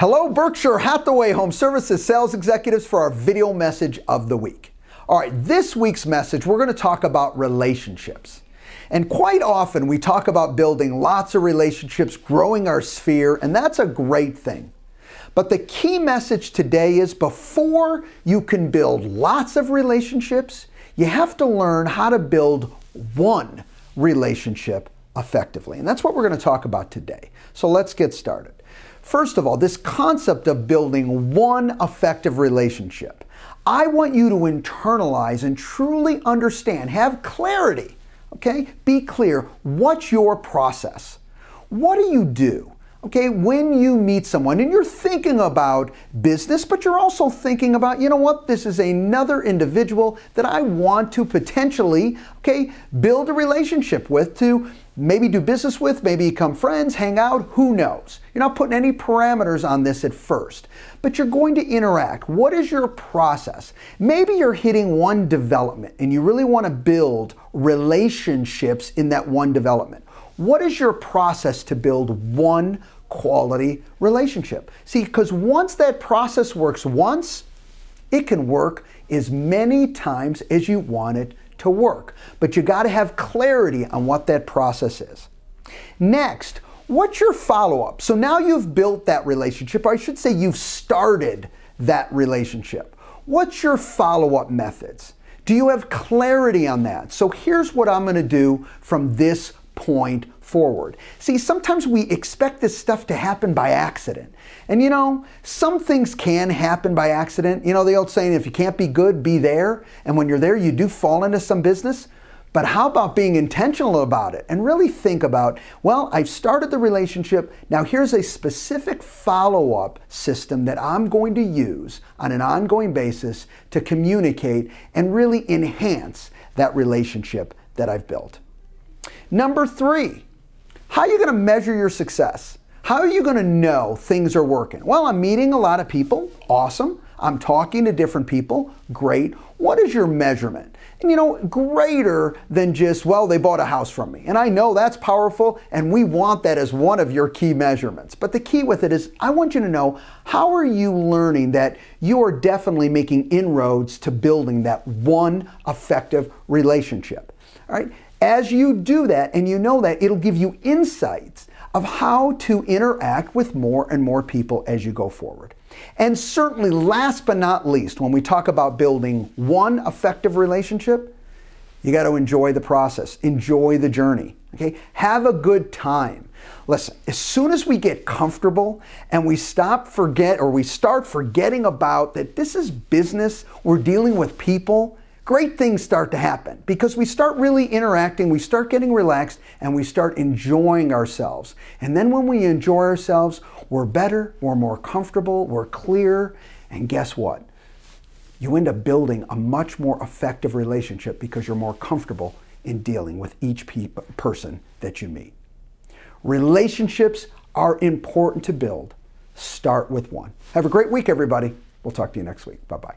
Hello, Berkshire Hathaway Home Services sales executives, for our video message of the week. All right, this week's message, we're going to talk about relationships. And quite often we talk about building lots of relationships, growing our sphere, and that's a great thing. But the key message today is before you can build lots of relationships, you have to learn how to build one relationship effectively. And that's what we're going to talk about today. So let's get started. First of all, this concept of building one effective relationship, I want you to internalize and truly understand, have clarity, okay? Be clear, what's your process? What do you do? Okay, when you meet someone and you're thinking about business, but you're also thinking about, you know what, this is another individual that I want to potentially, okay, build a relationship with, to maybe do business with, maybe become friends, hang out, who knows? You're not putting any parameters on this at first, but you're going to interact. What is your process? Maybe you're hitting one development and you really want to build relationships in that one development. What is your process to build one quality relationship? See, because once that process works once, it can work as many times as you want it to work. But you got to have clarity on what that process is. Next, what's your follow-up? So now you've built that relationship, or I should say you've started that relationship. What's your follow-up methods? Do you have clarity on that? So here's what I'm going to do from this point forward. See, sometimes we expect this stuff to happen by accident. And you know, some things can happen by accident. You know, the old saying, if you can't be good, be there. And when you're there, you do fall into some business. But how about being intentional about it and really think about, well, I've started the relationship. Now here's a specific follow-up system that I'm going to use on an ongoing basis to communicate and really enhance that relationship that I've built. Number 3, how are you going to measure your success? How are you going to know things are working? Well, I'm meeting a lot of people. Awesome. I'm talking to different people. Great. What is your measurement? And you know, greater than just, well, they bought a house from me. And I know that's powerful, and we want that as one of your key measurements. But the key with it is, I want you to know, how are you learning that you are definitely making inroads to building that one effective relationship? All right. As you do that and you know that, it'll give you insights of how to interact with more and more people as you go forward. And certainly, last but not least, when we talk about building one effective relationship, you got to enjoy the process, enjoy the journey, okay? Have a good time. Listen, as soon as we get comfortable and we start forgetting about that this is business, we're dealing with people, great things start to happen because we start really interacting, we start getting relaxed, and we start enjoying ourselves. And then when we enjoy ourselves, we're better, we're more comfortable, we're clear, and guess what? You end up building a much more effective relationship because you're more comfortable in dealing with each person that you meet. Relationships are important to build. Start with one. Have a great week, everybody. We'll talk to you next week. Bye-bye.